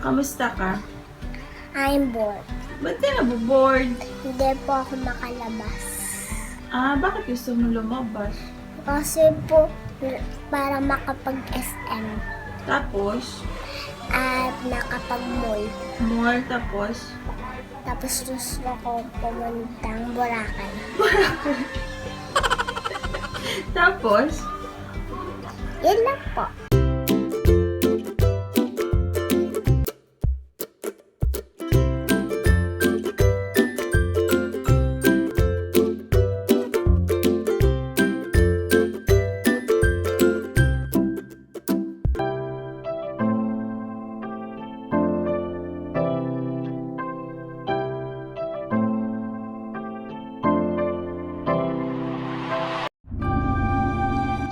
Kamusta ka? I'm bored. Ba't ka naboboard? Hindi po ako makalabas. Bakit gusto mo lumabas? Kasi po, para makapag-SM Tapos, at nakapag-mall. mall, tapos, Tapos gusto ko pumuntang Boracay. tapos, Yan lang po.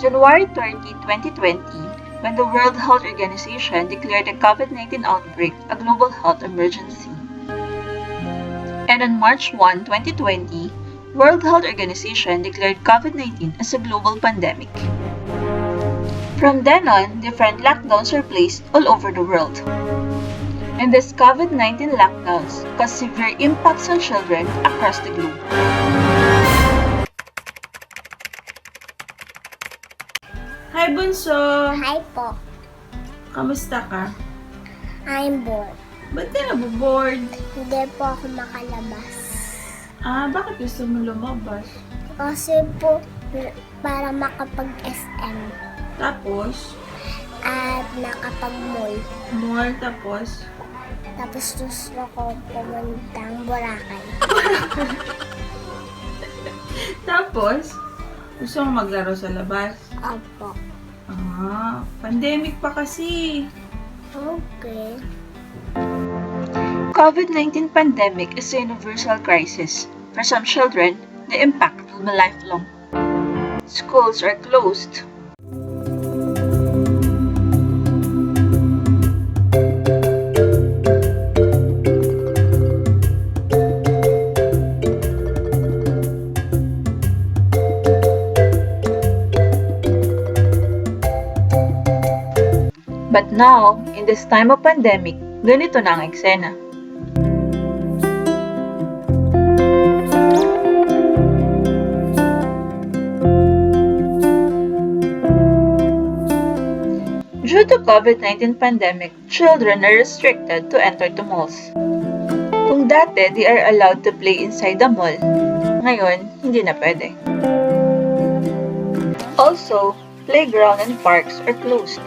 January 30, 2020, when the World Health Organization declared the COVID-19 outbreak a global health emergency. And on March 1, 2020, World Health Organization declared COVID-19 as a global pandemic. From then on, different lockdowns were placed all over the world. And these COVID-19 lockdowns caused severe impacts on children across the globe. Hi Bunso! Hi po. Kamusta ka? I'm bored. Ba't ka naboboard? Hindi po ako makalabas. Bakit gusto mo lumabas? Kasi po, para makapag-SM Tapos, at nakapag-mall. mall, tapos, Tapos gusto ko pumuntang Boracay. tapos, gusto mo maglaro sa labas? Opo. Pandemic pa kasi. Okay. COVID-19 pandemic is a universal crisis. For some children, the impact will be lifelong. Schools are closed. But now, in this time of pandemic, ganito na ang eksena. Due to COVID-19 pandemic, children are restricted to enter the malls. Kung dati they are allowed to play inside the mall, ngayon hindi na pwede. Also, playground and parks are closed.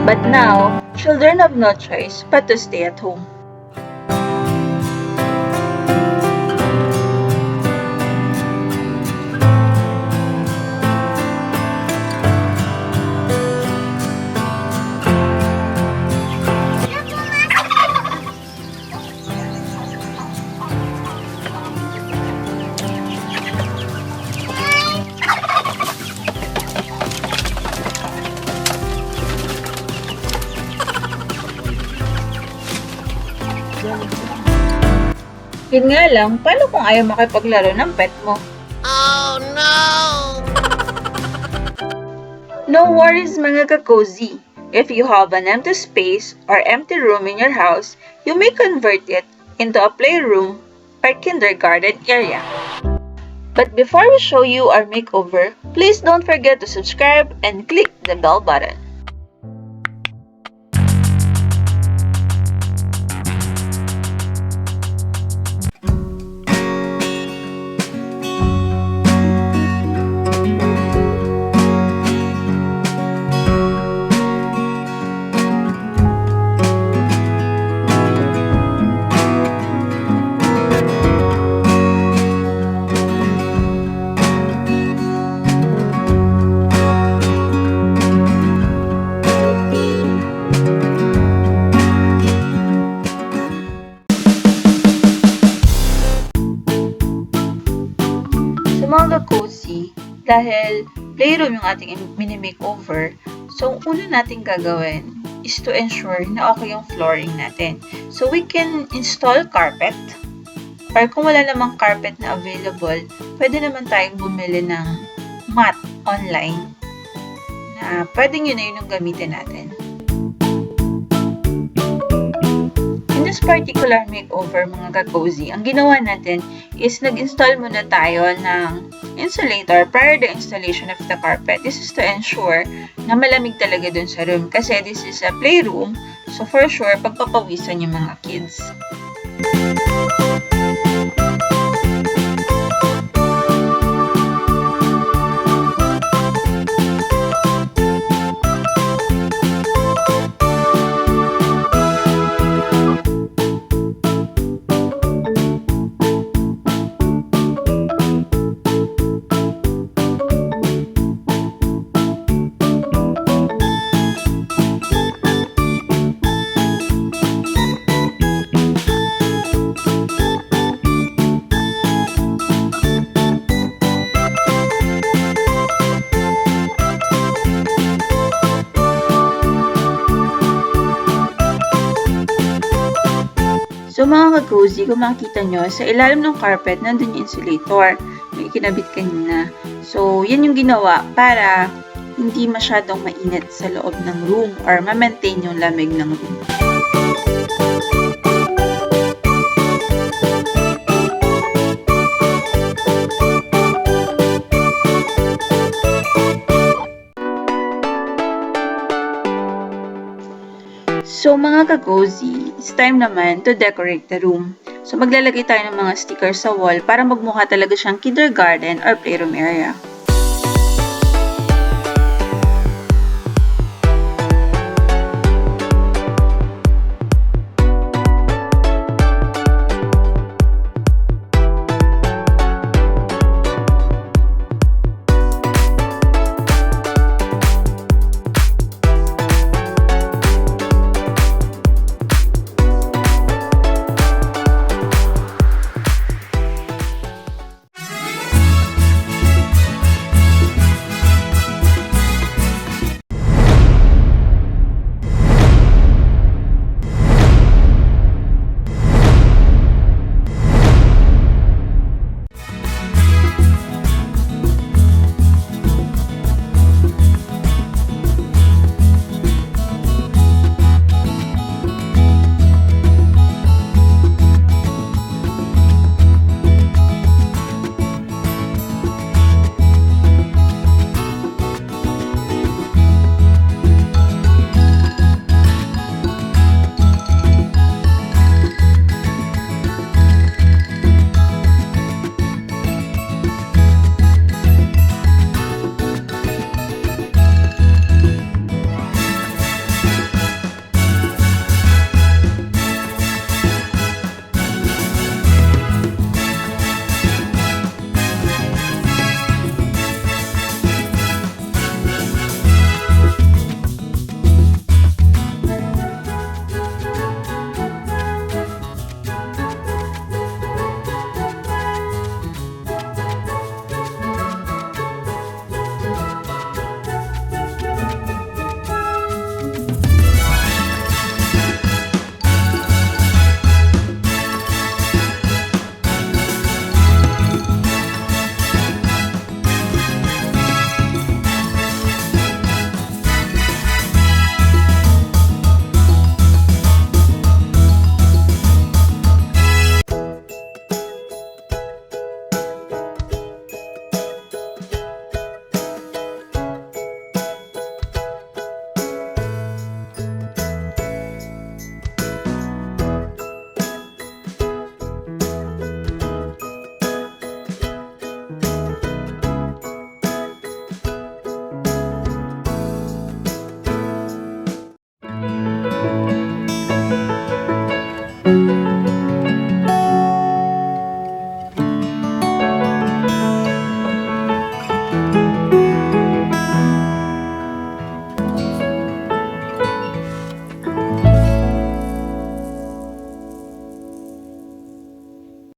But now, children have no choice but to stay at home. Yun nga lang, paano kung ayaw makipaglaro ng pet mo? Oh no! No worries mga ka-cozy. If you have an empty space or empty room in your house, you may convert it into a playroom or kindergarten area. But before we show you our makeover, please don't forget to subscribe and click the bell button. dahil playroom yung ating mini-makeover, so ang una nating gagawin is to ensure na okay yung flooring natin. So we can install carpet, or kung wala namang carpet na available, pwede naman tayong bumili ng mat online na pwedeng yun na yun yung gamitin natin. In this particular makeover, mga ka-cozy, ang ginawa natin is nag-install muna tayo ng insulator prior to the installation of the carpet. This is to ensure na malamig talaga dun sa room kasi this is a playroom, so for sure, pagpapawisan yung mga kids. So mga ka-cozy, kung makikita nyo, sa ilalim ng carpet, nandun yung insulator. May kinabit kanina. So, yan yung ginawa para hindi masyadong mainit sa loob ng room or ma-maintain yung lamig ng room. So mga ka-cozy, it's time naman to decorate the room. So maglalagay tayo ng mga stickers sa wall para magmukha talaga siyang kindergarten or playroom area.